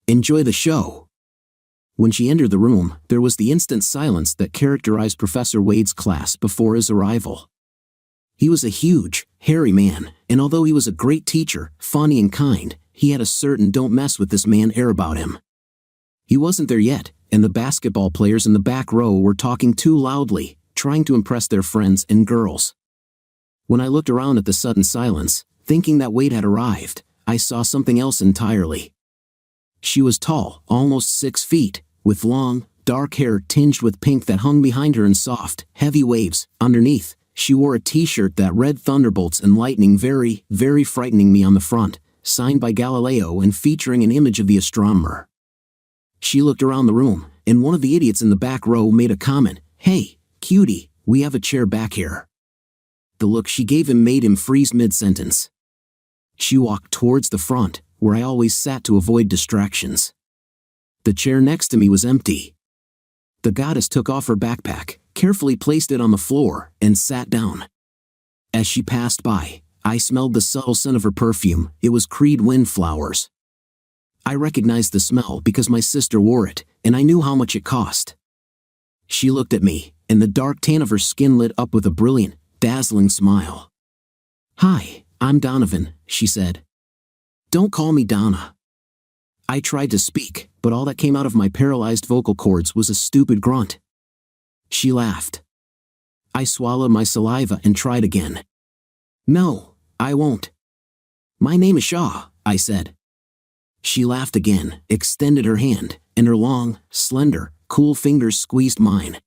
Enjoy the show." When she entered the room, there was the instant silence that characterized Professor Wade's class before his arrival. He was a huge, hairy man, and although he was a great teacher, funny and kind, he had a certain "don't mess with this man" air about him. He wasn't there yet, and the basketball players in the back row were talking too loudly, trying to impress their friends and girls. When I looked around at the sudden silence, thinking that Wade had arrived, I saw something else entirely. She was tall, almost 6 feet, with long, dark hair tinged with pink that hung behind her in soft, heavy waves. Underneath, she wore a t-shirt that read "Thunderbolts and Lightning very, very frightening me" on the front, signed by Galileo and featuring an image of the astronomer. She looked around the room, and one of the idiots in the back row made a comment, "Hey, cutie, we have a chair back here." The look she gave him made him freeze mid-sentence. She walked towards the front, where I always sat to avoid distractions. The chair next to me was empty. The goddess took off her backpack, carefully placed it on the floor, and sat down. As she passed by, I smelled the subtle scent of her perfume. It was Creed wind flowers. I recognized the smell because my sister wore it, and I knew how much it cost. She looked at me, and the dark tan of her skin lit up with a brilliant, dazzling smile. "Hi, I'm Donovan," she said. "Don't call me Donna." I tried to speak, but all that came out of my paralyzed vocal cords was a stupid grunt. She laughed. I swallowed my saliva and tried again. "No, I won't. My name is Shaw," I said. She laughed again, extended her hand, and her long, slender, cool fingers squeezed mine.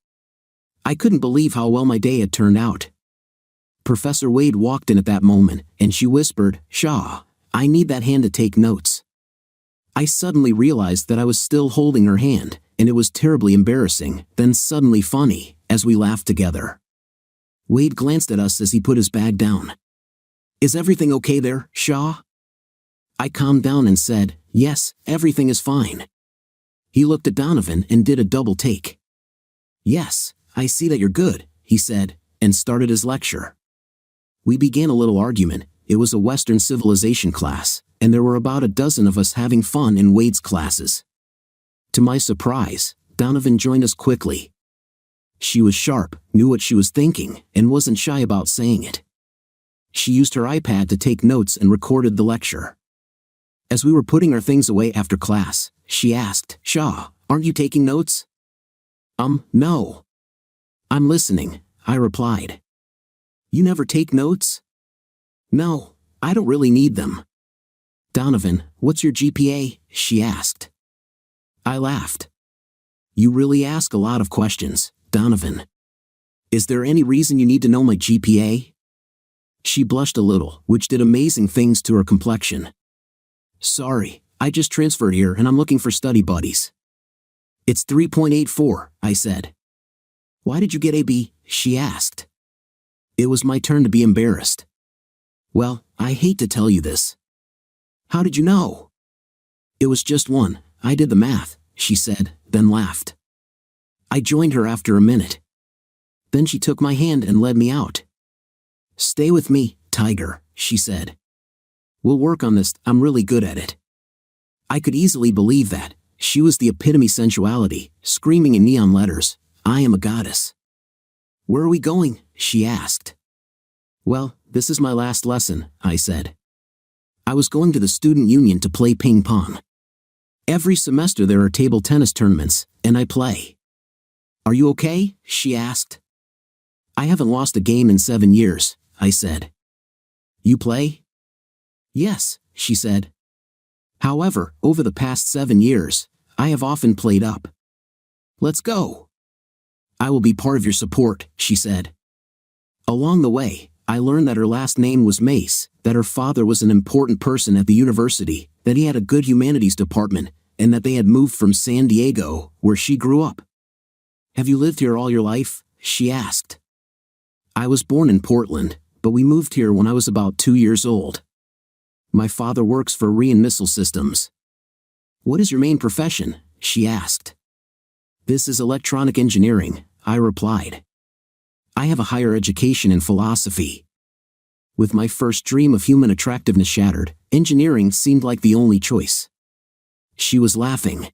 I couldn't believe how well my day had turned out. Professor Wade walked in at that moment, and she whispered, "Shaw, I need that hand to take notes." I suddenly realized that I was still holding her hand, and it was terribly embarrassing, then suddenly funny, as we laughed together. Wade glanced at us as he put his bag down. "Is everything okay there, Shaw?" I calmed down and said, "Yes, everything is fine." He looked at Donovan and did a double take. "Yes, I see that you're good," he said, and started his lecture. We began a little argument. It was a Western civilization class, and there were about a dozen of us having fun in Wade's classes. To my surprise, Donovan joined us quickly. She was sharp, knew what she was thinking, and wasn't shy about saying it. She used her iPad to take notes and recorded the lecture. As we were putting our things away after class, she asked, "Shaw, aren't you taking notes?" No. "I'm listening," I replied. "You never take notes?" "No, I don't really need them." "Donovan, what's your GPA?" she asked. I laughed. "You really ask a lot of questions, Donovan. Is there any reason you need to know my GPA?" She blushed a little, which did amazing things to her complexion. "Sorry, I just transferred here and I'm looking for study buddies." "It's 3.84, I said. "Why did you get a B?" she asked. It was my turn to be embarrassed. "Well, I hate to tell you this." "How did you know?" "It was just one, I did the math," she said, then laughed. I joined her after a minute. Then she took my hand and led me out. "Stay with me, Tiger," she said. "We'll work on this, I'm really good at it." I could easily believe that. She was the epitome sensuality, screaming in neon letters, "I am a goddess." "Where are we going?" she asked. "Well, this is my last lesson," I said. I was going to the student union to play ping pong. Every semester there are table tennis tournaments, and I play. "Are you okay?" she asked. "I haven't lost a game in 7 years," I said. "You play?" "Yes," she said. "However, over the past 7 years, I have often played up." "Let's go." "I will be part of your support," she said. Along the way, I learned that her last name was Mace, that her father was an important person at the university, that he had a good humanities department, and that they had moved from San Diego, where she grew up. "Have you lived here all your life?" she asked. "I was born in Portland, but we moved here when I was about 2 years old. My father works for Korean Missile Systems." "What is your main profession?" she asked. "This is electronic engineering," I replied. "I have a higher education in philosophy." With my first dream of human attractiveness shattered, engineering seemed like the only choice. She was laughing.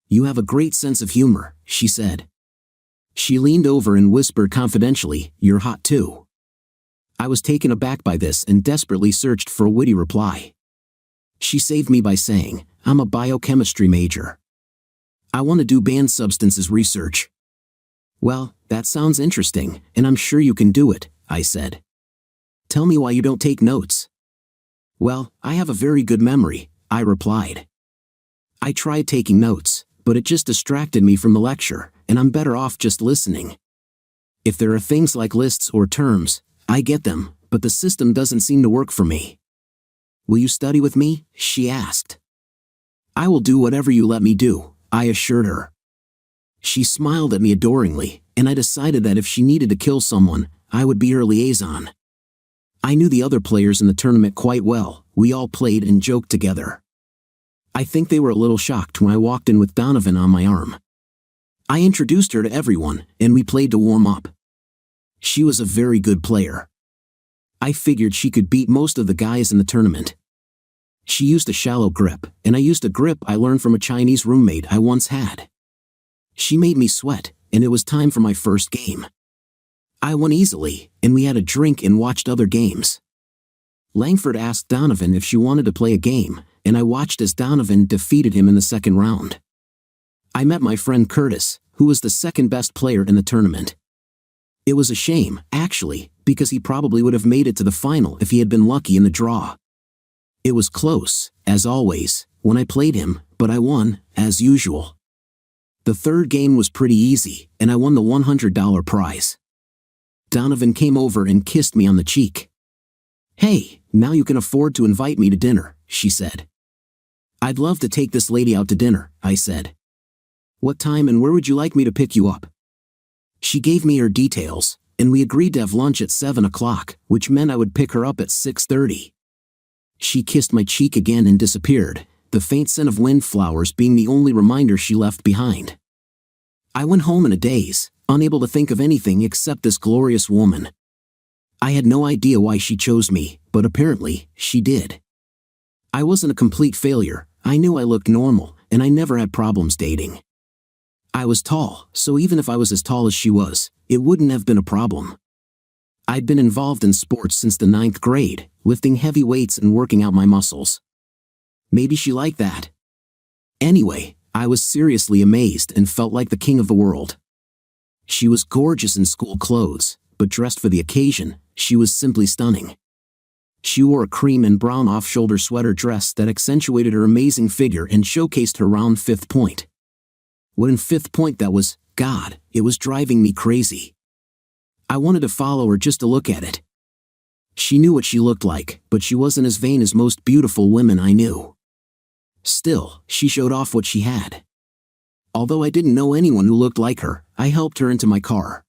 "You have a great sense of humor," she said. She leaned over and whispered confidentially, "You're hot too." I was taken aback by this and desperately searched for a witty reply. She saved me by saying, "I'm a biochemistry major. I want to do banned substances research." "Well, that sounds interesting, and I'm sure you can do it," I said. "Tell me why you don't take notes." "Well, I have a very good memory," I replied. "I tried taking notes, but it just distracted me from the lecture, and I'm better off just listening. If there are things like lists or terms, I get them, but the system doesn't seem to work for me." "Will you study with me?" she asked. "I will do whatever you let me do," I assured her. She smiled at me adoringly, and I decided that if she needed to kill someone, I would be her liaison. I knew the other players in the tournament quite well. We all played and joked together. I think they were a little shocked when I walked in with Donovan on my arm. I introduced her to everyone, and we played to warm up. She was a very good player. I figured she could beat most of the guys in the tournament. She used a shallow grip, and I used a grip I learned from a Chinese roommate I once had. She made me sweat, and it was time for my first game. I won easily, and we had a drink and watched other games. Langford asked Donovan if she wanted to play a game, and I watched as Donovan defeated him in the second round. I met my friend Curtis, who was the second best player in the tournament. It was a shame, actually, because he probably would have made it to the final if he had been lucky in the draw. It was close, as always, when I played him, but I won, as usual. The third game was pretty easy, and I won the $100 prize. Donovan came over and kissed me on the cheek. "Hey, now you can afford to invite me to dinner," she said. "I'd love to take this lady out to dinner," I said. "What time and where would you like me to pick you up?" She gave me her details, and we agreed to have lunch at 7 o'clock, which meant I would pick her up at 6:30. She kissed my cheek again and disappeared, the faint scent of windflowers being the only reminder she left behind. I went home in a daze, unable to think of anything except this glorious woman. I had no idea why she chose me, but apparently, she did. I wasn't a complete failure. I knew I looked normal, and I never had problems dating. I was tall, so even if I was as tall as she was, it wouldn't have been a problem. I'd been involved in sports since the 9th grade, lifting heavy weights and working out my muscles. Maybe she liked that. Anyway, I was seriously amazed and felt like the king of the world. She was gorgeous in school clothes, but dressed for the occasion, she was simply stunning. She wore a cream and brown off-shoulder sweater dress that accentuated her amazing figure and showcased her round fifth point. What in fifth point that was, God, it was driving me crazy. I wanted to follow her just to look at it. She knew what she looked like, but she wasn't as vain as most beautiful women I knew. Still, she showed off what she had. Although I didn't know anyone who looked like her, I helped her into my car.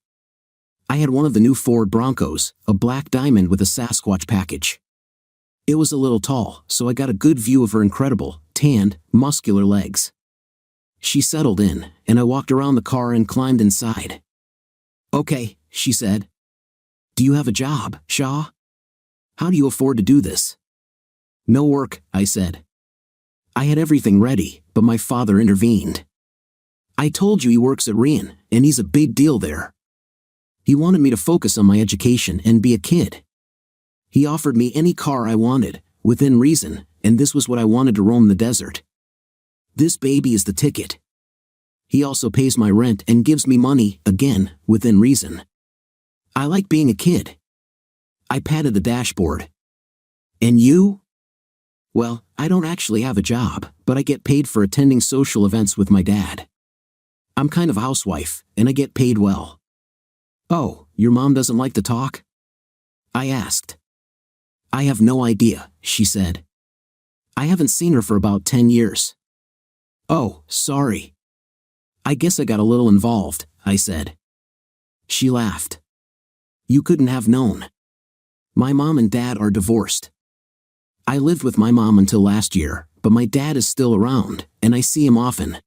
I had one of the new Ford Broncos, a black diamond with a Sasquatch package. It was a little tall, so I got a good view of her incredible, tanned, muscular legs. She settled in, and I walked around the car and climbed inside. "Okay," she said. "Do you have a job, Shaw? How do you afford to do this?" "No work," I said. I had everything ready, but my father intervened. "I told you he works at Rian, and he's a big deal there. He wanted me to focus on my education and be a kid. He offered me any car I wanted, within reason, and this was what I wanted to roam the desert. This baby is the ticket. He also pays my rent and gives me money, again, within reason. I like being a kid." I patted the dashboard. "And you?" "Well, I don't actually have a job, but I get paid for attending social events with my dad. I'm kind of a housewife, and I get paid well." "Oh, your mom doesn't like to talk?" I asked. "I have no idea," she said. "I haven't seen her for about 10 years. "Oh, sorry. I guess I got a little involved," I said. She laughed. "You couldn't have known. My mom and dad are divorced. I lived with my mom until last year, but my dad is still around, and I see him often.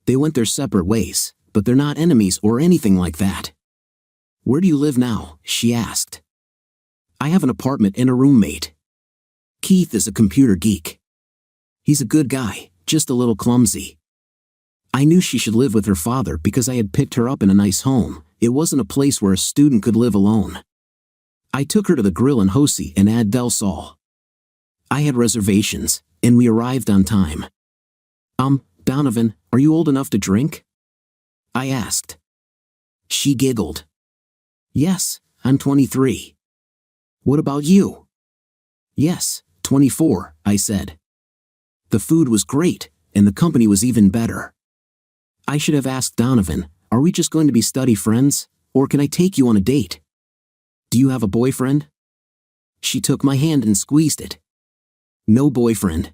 They went their separate ways, but they're not enemies or anything like that." "Where do you live now?" she asked. "I have an apartment and a roommate. Keith is a computer geek. He's a good guy, just a little clumsy. I knew she should live with her father because I had picked her up in a nice home. It wasn't a place where a student could live alone. I took her to the Grill in Josie and Ad Del Sol. I had reservations, and we arrived on time. Donovan, are you old enough to drink? I asked. She giggled. Yes, I'm 23. What about you? Yes, 24, I said. The food was great, and the company was even better. I should have asked Donovan, are we just going to be study friends, or can I take you on a date? Do you have a boyfriend? She took my hand and squeezed it. No boyfriend.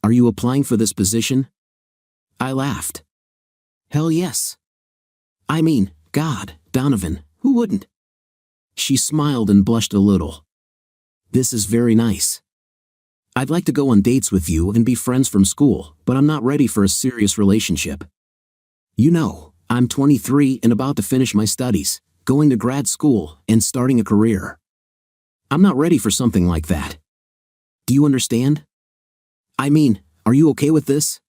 Are you applying for this position? I laughed. Hell yes. I mean, God, Donovan, who wouldn't? She smiled and blushed a little. This is very nice. I'd like to go on dates with you and be friends from school, but I'm not ready for a serious relationship. You know, I'm 23 and about to finish my studies, going to grad school, and starting a career. I'm not ready for something like that. Do you understand? I mean, are you okay with this?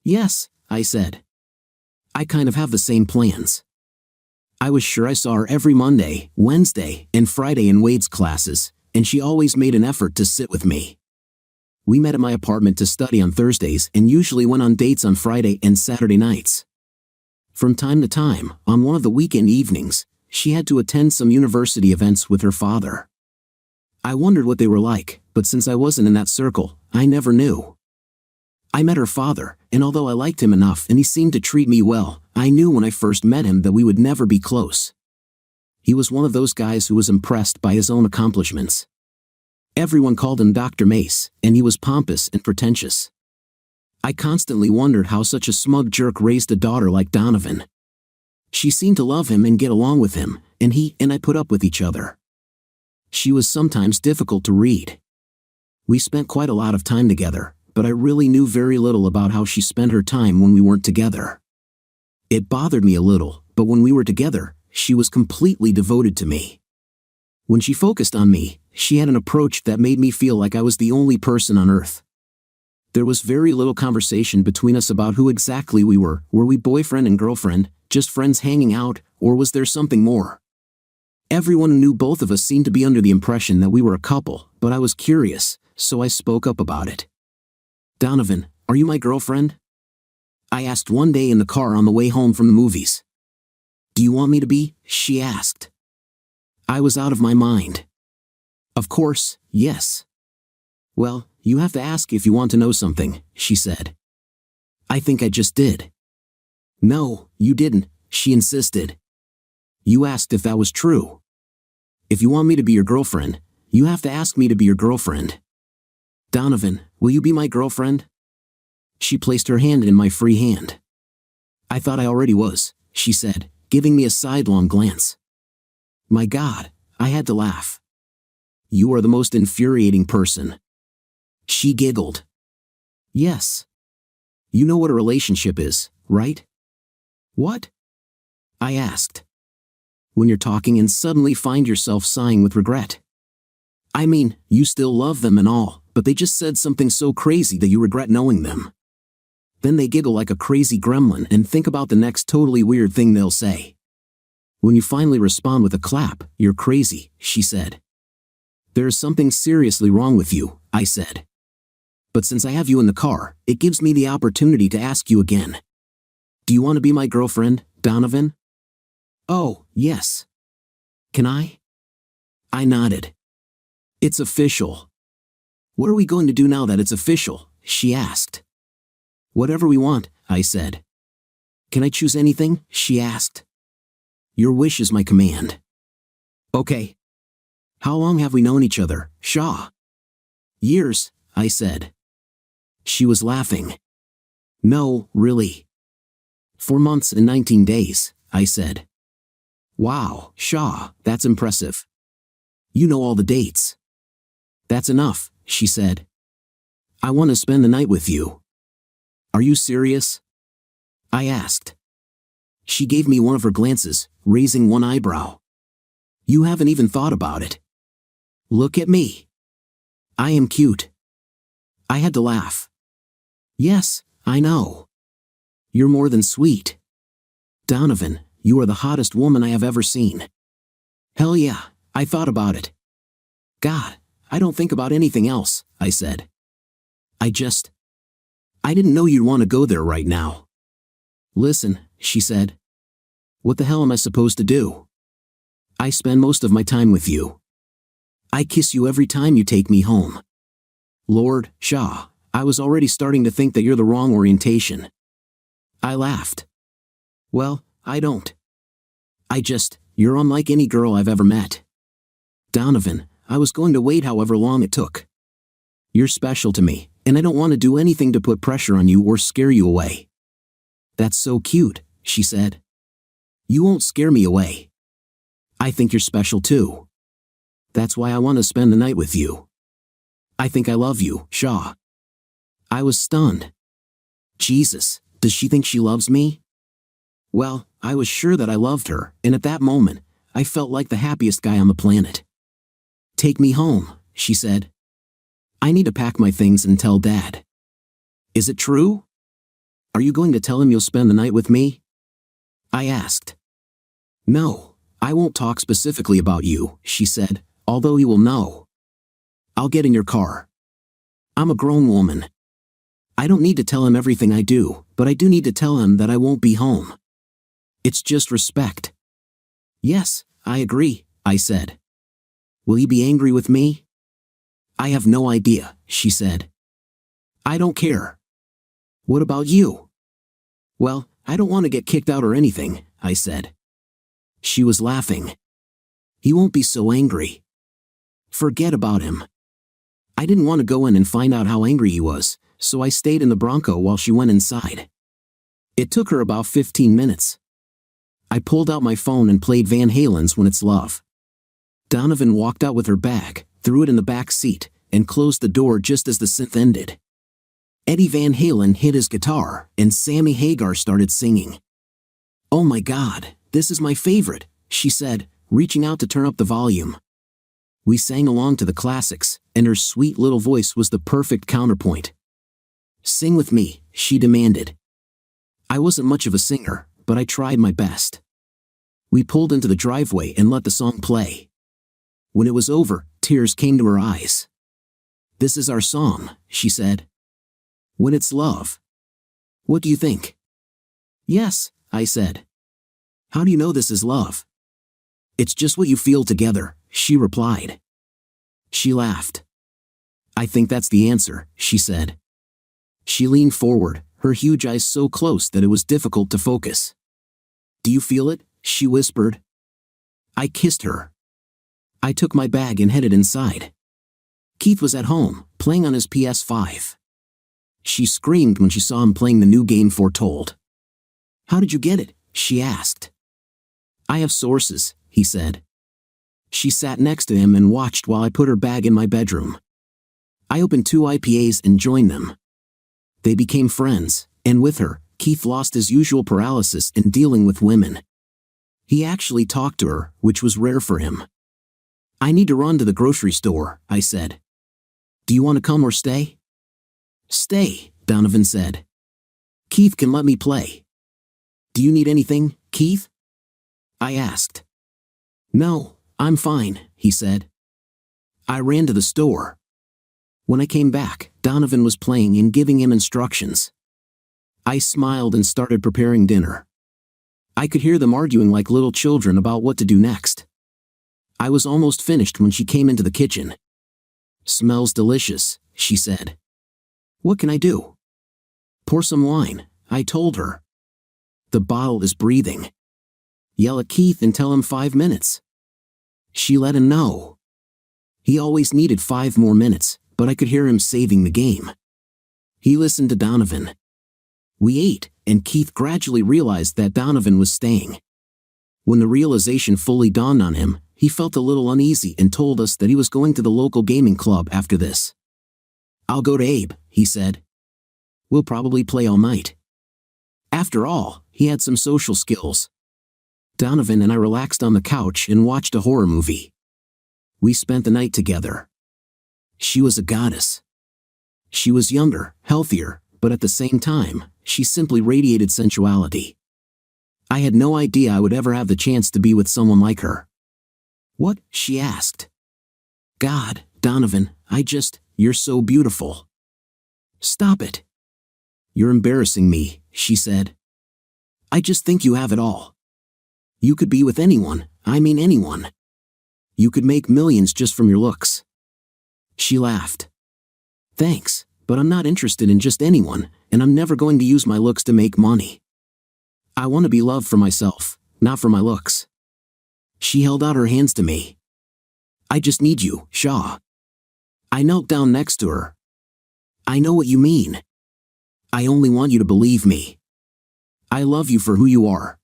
Yes, I said. I kind of have the same plans. I was sure I saw her every Monday, Wednesday, and Friday in Wade's classes, and she always made an effort to sit with me. We met at my apartment to study on Thursdays and usually went on dates on Friday and Saturday nights. From time to time, on one of the weekend evenings, she had to attend some university events with her father. I wondered what they were like, but since I wasn't in that circle, I never knew. I met her father, and although I liked him enough and he seemed to treat me well, I knew when I first met him that we would never be close. He was one of those guys who was impressed by his own accomplishments. Everyone called him Dr. Mace, and he was pompous and pretentious. I constantly wondered how such a smug jerk raised a daughter like Donovan. She seemed to love him and get along with him, and he and I put up with each other. She was sometimes difficult to read. We spent quite a lot of time together, but I really knew very little about how she spent her time when we weren't together. It bothered me a little, but when we were together, she was completely devoted to me. When she focused on me, she had an approach that made me feel like I was the only person on earth. There was very little conversation between us about who exactly we were. Were we boyfriend and girlfriend, just friends hanging out, or was there something more? Everyone who knew both of us seemed to be under the impression that we were a couple, but I was curious, so I spoke up about it. Donovan, are you my girlfriend? I asked one day in the car on the way home from the movies. Do you want me to be? She asked. I was out of my mind. Of course, yes. Well, you have to ask if you want to know something, she said. I think I just did. No, you didn't, she insisted. You asked if that was true. If you want me to be your girlfriend, you have to ask me to be your girlfriend. Donovan, will you be my girlfriend? She placed her hand in my free hand. I thought I already was, she said, giving me a sidelong glance. My God, I had to laugh. You are the most infuriating person. She giggled. Yes. You know what a relationship is, right? What? I asked. When you're talking and suddenly find yourself sighing with regret. I mean, you still love them and all, but they just said something so crazy that you regret knowing them. Then they giggle like a crazy gremlin and think about the next totally weird thing they'll say. When you finally respond with a clap, you're crazy, she said. There is something seriously wrong with you, I said. But since I have you in the car, it gives me the opportunity to ask you again. Do you want to be my girlfriend, Donovan? Oh, yes. Can I? I nodded. It's official. What are we going to do now that it's official? She asked. Whatever we want, I said. Can I choose anything? She asked. Your wish is my command. Okay. How long have we known each other, Shaw? Years, I said. She was laughing. No, really. 4 months and 19 days, I said. Wow, Shaw, that's impressive. You know all the dates. That's enough, she said. I want to spend the night with you. Are you serious? I asked. She gave me one of her glances, raising one eyebrow. You haven't even thought about it. Look at me. I am cute. I had to laugh. Yes, I know. You're more than sweet. Donovan, you are the hottest woman I have ever seen. Hell yeah, I thought about it. God, I don't think about anything else, I said. I didn't know you'd want to go there right now. Listen, she said. What the hell am I supposed to do? I spend most of my time with you. I kiss you every time you take me home. Lord, Shaw, I was already starting to think that you're the wrong orientation. I laughed. Well, I don't. You're unlike any girl I've ever met. Donovan, I was going to wait however long it took. You're special to me, and I don't want to do anything to put pressure on you or scare you away. That's so cute, she said. You won't scare me away. I think you're special too. That's why I want to spend the night with you. I think I love you, Shaw. I was stunned. Jesus, does she think she loves me? Well, I was sure that I loved her, and at that moment, I felt like the happiest guy on the planet. Take me home, she said. I need to pack my things and tell Dad. Is it true? Are you going to tell him you'll spend the night with me? I asked. No, I won't talk specifically about you, she said, although he will know. I'll get in your car. I'm a grown woman. I don't need to tell him everything I do, but I do need to tell him that I won't be home. It's just respect. Yes, I agree, I said. Will he be angry with me? I have no idea, she said. I don't care. What about you? Well, I don't want to get kicked out or anything, I said. She was laughing. He won't be so angry. Forget about him. I didn't want to go in and find out how angry he was, so I stayed in the Bronco while she went inside. It took her about 15 minutes. I pulled out my phone and played Van Halen's When It's Love. Donovan walked out with her bag, threw it in the back seat, and closed the door just as the synth ended. Eddie Van Halen hit his guitar, and Sammy Hagar started singing. Oh my God, this is my favorite, she said, reaching out to turn up the volume. We sang along to the classics, and her sweet little voice was the perfect counterpoint. Sing with me, she demanded. I wasn't much of a singer, but I tried my best. We pulled into the driveway and let the song play. When it was over, tears came to her eyes. This is our song, she said. When It's Love. What do you think? Yes, I said. How do you know this is love? It's just what you feel together, she replied. She laughed. I think that's the answer, she said. She leaned forward, her huge eyes so close that it was difficult to focus. Do you feel it? She whispered. I kissed her. I took my bag and headed inside. Keith was at home, playing on his PS5. She screamed when she saw him playing the new game Foretold. How did you get it? She asked. I have sources, he said. She sat next to him and watched while I put her bag in my bedroom. I opened 2 IPAs and joined them. They became friends, and with her, Keith lost his usual paralysis in dealing with women. He actually talked to her, which was rare for him. I need to run to the grocery store, I said. Do you want to come or stay? Stay, Donovan said. Keith can let me play. Do you need anything, Keith? I asked. No, I'm fine, he said. I ran to the store. When I came back, Donovan was playing and giving him instructions. I smiled and started preparing dinner. I could hear them arguing like little children about what to do next. I was almost finished when she came into the kitchen. Smells delicious, she said. What can I do? Pour some wine, I told her. The bottle is breathing. Yell at Keith and tell him 5 minutes. She let him know. He always needed 5 more minutes, but I could hear him saving the game. He listened to Donovan. We ate, and Keith gradually realized that Donovan was staying. When the realization fully dawned on him, he felt a little uneasy and told us that he was going to the local gaming club after this. I'll go to Abe, he said. We'll probably play all night. After all, he had some social skills. Donovan and I relaxed on the couch and watched a horror movie. We spent the night together. She was a goddess. She was younger, healthier, but at the same time, she simply radiated sensuality. I had no idea I would ever have the chance to be with someone like her. "What?" she asked. "God, Donovan, you're so beautiful." "Stop it. You're embarrassing me," she said. "I just think you have it all. You could be with anyone, I mean anyone. You could make millions just from your looks." She laughed. "Thanks, but I'm not interested in just anyone, and I'm never going to use my looks to make money. I want to be loved for myself, not for my looks." She held out her hands to me. "I just need you, Shaw." I knelt down next to her. "I know what you mean. I only want you to believe me. I love you for who you are.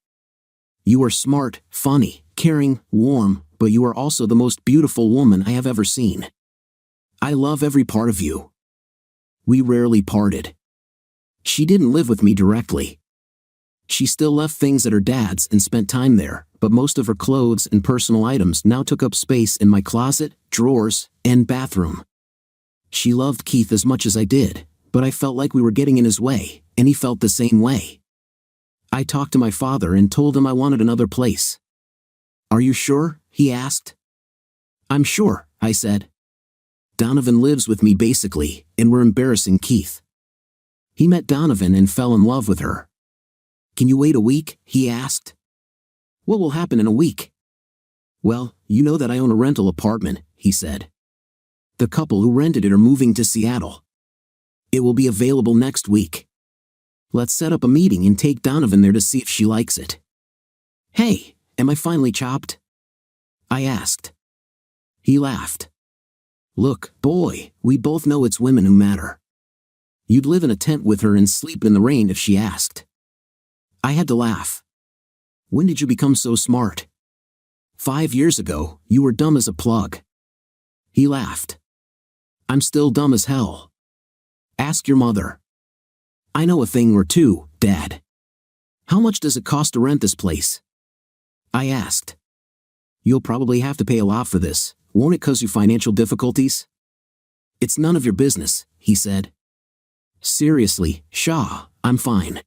You are smart, funny, caring, warm, but you are also the most beautiful woman I have ever seen. I love every part of you." We rarely parted. She didn't live with me directly. She still left things at her dad's and spent time there, but most of her clothes and personal items now took up space in my closet, drawers, and bathroom. She loved Keith as much as I did, but I felt like we were getting in his way, and he felt the same way. I talked to my father and told him I wanted another place. "Are you sure?" he asked. "I'm sure," I said. "Donovan lives with me basically, and we're embarrassing Keith." He met Donovan and fell in love with her. "Can you wait a week?" he asked. "What will happen in a week?" "Well, you know that I own a rental apartment," he said. "The couple who rented it are moving to Seattle. It will be available next week. Let's set up a meeting and take Donovan there to see if she likes it." "Hey, am I finally chopped?" I asked. He laughed. "Look, boy, we both know it's women who matter. You'd live in a tent with her and sleep in the rain if she asked." I had to laugh. "When did you become so smart?" 5 years ago, you were dumb as a plug." He laughed. "I'm still dumb as hell. Ask your mother." "I know a thing or two, Dad. How much does it cost to rent this place?" I asked. "You'll probably have to pay a lot for this, won't it cause you financial difficulties?" "It's none of your business," he said. "Seriously, Shaw, I'm fine.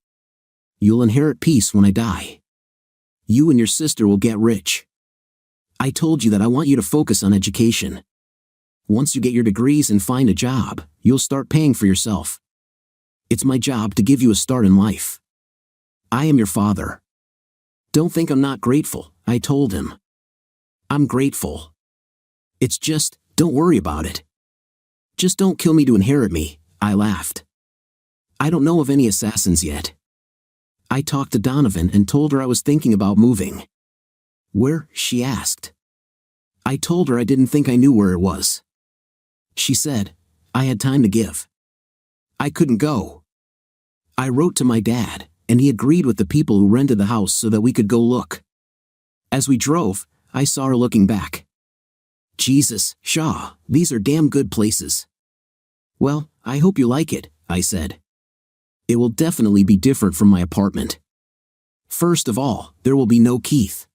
You'll inherit peace when I die. You and your sister will get rich. I told you that I want you to focus on education. Once you get your degrees and find a job, you'll start paying for yourself. It's my job to give you a start in life. I am your father. Don't think I'm not grateful," I told him. "I'm grateful. It's just, don't worry about it. Just don't kill me to inherit me," I laughed. "I don't know of any assassins yet." I talked to Donovan and told her I was thinking about moving. "Where?" she asked. I told her I didn't think I knew where it was. She said, "I had time to give. I couldn't go." I wrote to my dad, and he agreed with the people who rented the house so that we could go look. As we drove, I saw her looking back. "Jesus, Shaw, these are damn good places." "Well, I hope you like it," I said. "It will definitely be different from my apartment. First of all, there will be no Keith."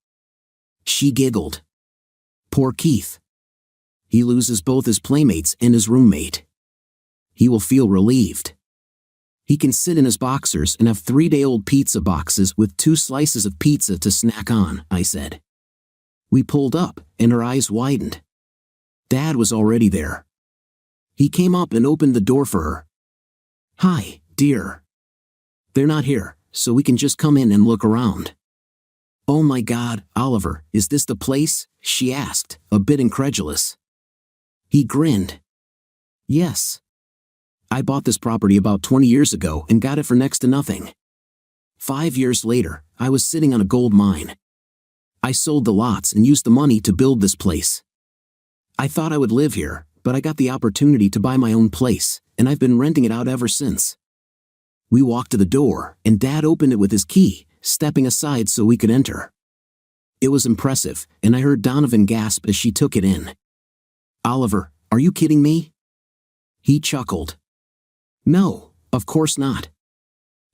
She giggled. "Poor Keith. He loses both his playmates and his roommate. He will feel relieved. He can sit in his boxers and have 3-day-old pizza boxes with 2 slices of pizza to snack on," I said. We pulled up, and her eyes widened. Dad was already there. He came up and opened the door for her. "Hi, dear. They're not here, so we can just come in and look around." "Oh my God, Oliver, is this the place?" she asked, a bit incredulous. He grinned. "Yes. I bought this property about 20 years ago and got it for next to nothing. 5 years later, I was sitting on a gold mine. I sold the lots and used the money to build this place. I thought I would live here, but I got the opportunity to buy my own place, and I've been renting it out ever since." We walked to the door, and Dad opened it with his key, stepping aside so we could enter. It was impressive, and I heard Donovan gasp as she took it in. "Oliver, are you kidding me?" He chuckled. "No, of course not.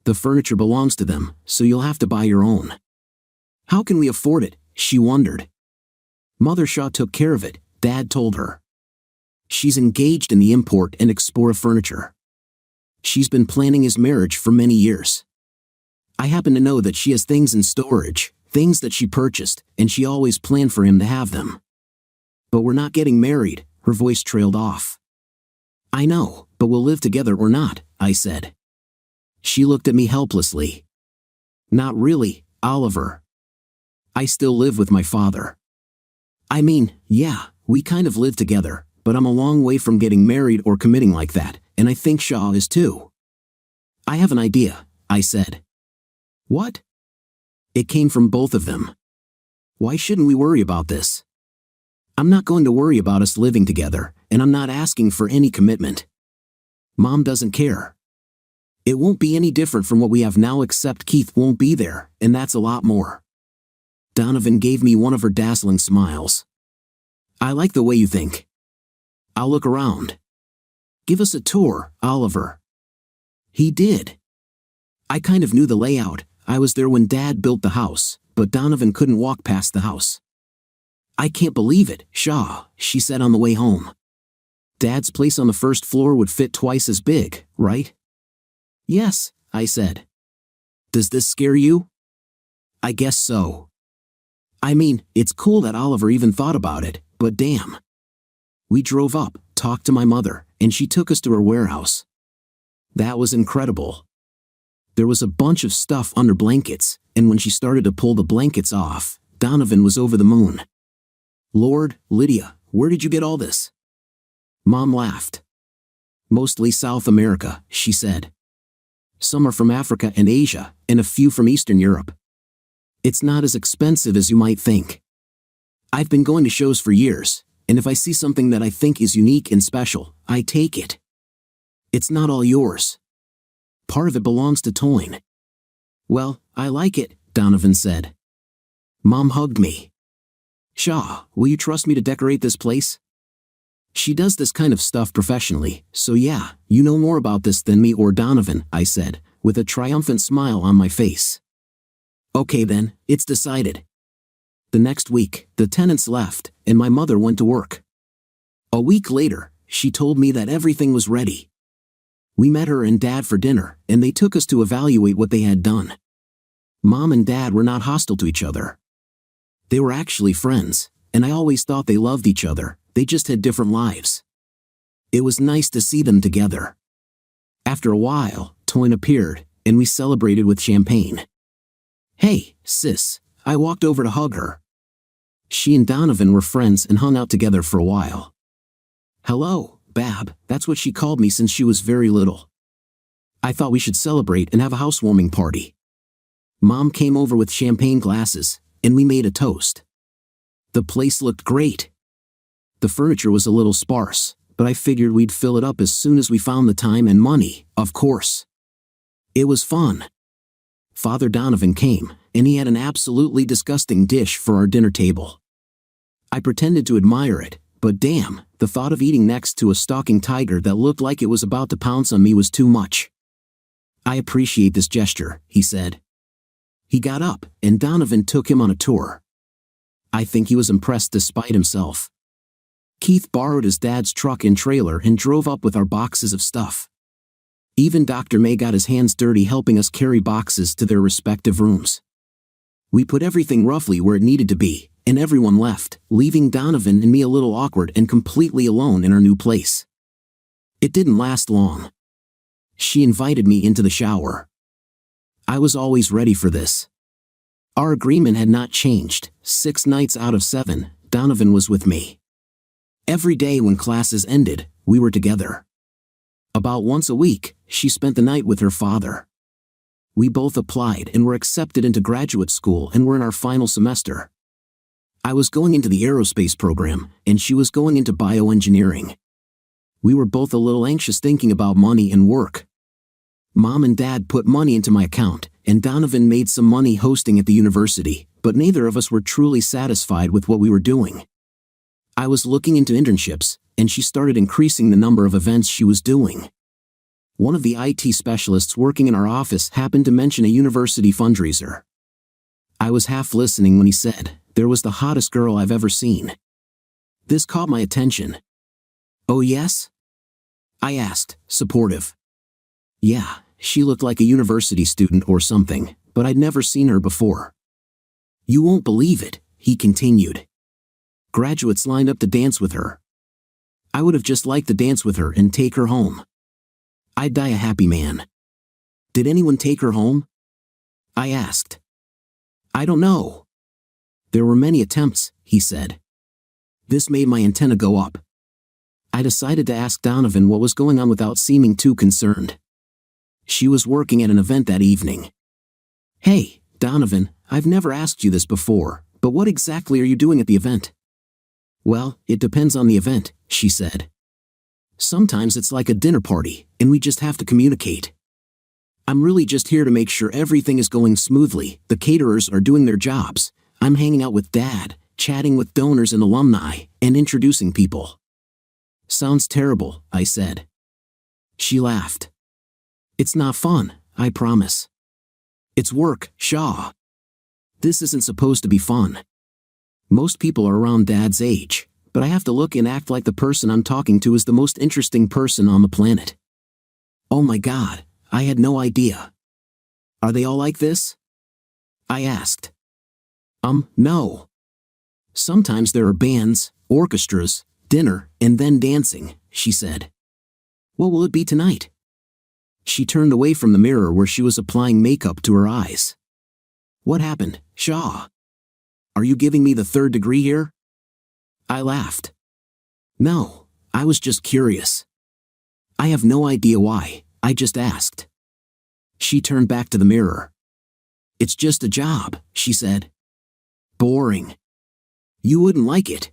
The furniture belongs to them, so you'll have to buy your own." "How can we afford it?" she wondered. "Mother Shaw took care of it," Dad told her. "She's engaged in the import and export of furniture. She's been planning his marriage for many years. I happen to know that she has things in storage, things that she purchased, and she always planned for him to have them. But we're not getting married, her voice trailed off. I know, but we'll live together or not, I said. She looked at me helplessly. Not really, Oliver. I still live with my father. I mean, yeah, we kind of live together, but I'm a long way from getting married or committing like that, and I think Shaw is too. I have an idea, I said. What? It came from both of them. Why shouldn't we worry about this? I'm not going to worry about us living together, and I'm not asking for any commitment. Mom doesn't care. It won't be any different from what we have now, except Keith won't be there, and that's a lot more. Donovan gave me one of her dazzling smiles. I like the way you think. I'll look around. Give us a tour, Oliver. He did. I kind of knew the layout. I was there when Dad built the house, but Donovan couldn't walk past the house. I can't believe it, Shaw, she said on the way home. Dad's place on the first floor would fit twice as big, right? Yes, I said. Does this scare you? I guess so. I mean, it's cool that Oliver even thought about it, but damn. We drove up, talked to my mother, and she took us to her warehouse. That was incredible. There was a bunch of stuff under blankets, and when she started to pull the blankets off, Donovan was over the moon. Lord, Lydia, where did you get all this? Mom laughed. Mostly South America, she said. Some are from Africa and Asia, and a few from Eastern Europe. It's not as expensive as you might think. I've been going to shows for years, and if I see something that I think is unique and special, I take it. It's not all yours. Part of it belongs to Toyne. Well, I like it, Donovan said. Mom hugged me. Shaw, will you trust me to decorate this place? She does this kind of stuff professionally, so yeah, you know more about this than me or Donovan, I said, with a triumphant smile on my face. Okay then, it's decided. The next week, the tenants left, and my mother went to work. A week later, she told me that everything was ready. We met her and Dad for dinner, and they took us to evaluate what they had done. Mom and Dad were not hostile to each other. They were actually friends, and I always thought they loved each other, they just had different lives. It was nice to see them together. After a while, Toyne appeared, and we celebrated with champagne. Hey, sis, I walked over to hug her. She and Donovan were friends and hung out together for a while. Hello, Bab, that's what she called me since she was very little. I thought we should celebrate and have a housewarming party. Mom came over with champagne glasses, and we made a toast. The place looked great. The furniture was a little sparse, but I figured we'd fill it up as soon as we found the time and money, of course. It was fun. Father Donovan came, and he had an absolutely disgusting dish for our dinner table. I pretended to admire it, but damn, the thought of eating next to a stalking tiger that looked like it was about to pounce on me was too much. I appreciate this gesture, he said. He got up, and Donovan took him on a tour. I think he was impressed despite himself. Keith borrowed his dad's truck and trailer and drove up with our boxes of stuff. Even Dr. May got his hands dirty helping us carry boxes to their respective rooms. We put everything roughly where it needed to be, and everyone left, leaving Donovan and me a little awkward and completely alone in our new place. It didn't last long. She invited me into the shower. I was always ready for this. Our agreement had not changed. 6 nights out of 7, Donovan was with me. Every day when classes ended, we were together. About once a week, she spent the night with her father. We both applied and were accepted into graduate school and were in our final semester. I was going into the aerospace program, and she was going into bioengineering. We were both a little anxious thinking about money and work. Mom and Dad put money into my account, and Donovan made some money hosting at the university, but neither of us were truly satisfied with what we were doing. I was looking into internships, and she started increasing the number of events she was doing. One of the IT specialists working in our office happened to mention a university fundraiser. I was half listening when he said, "There was the hottest girl I've ever seen." This caught my attention. "Oh yes?" I asked, supportive. Yeah, she looked like a university student or something, but I'd never seen her before. You won't believe it, he continued. Graduates lined up to dance with her. I would have just liked to dance with her and take her home. I'd die a happy man. Did anyone take her home? I asked. I don't know. There were many attempts, he said. This made my antenna go up. I decided to ask Donovan what was going on without seeming too concerned. She was working at an event that evening. Hey, Donovan, I've never asked you this before, but what exactly are you doing at the event? Well, it depends on the event, she said. Sometimes it's like a dinner party, and we just have to communicate. I'm really just here to make sure everything is going smoothly, the caterers are doing their jobs, I'm hanging out with Dad, chatting with donors and alumni, and introducing people. Sounds terrible, I said. She laughed. It's not fun, I promise. It's work, Shaw. This isn't supposed to be fun. Most people are around Dad's age, but I have to look and act like the person I'm talking to is the most interesting person on the planet. Oh my God, I had no idea. Are they all like this? I asked. No. Sometimes there are bands, orchestras, dinner, and then dancing, she said. What will it be tonight? She turned away from the mirror where she was applying makeup to her eyes. What happened, Shaw? Are you giving me the third degree here? I laughed. No, I was just curious. I have no idea why, I just asked. She turned back to the mirror. It's just a job, she said. Boring. You wouldn't like it.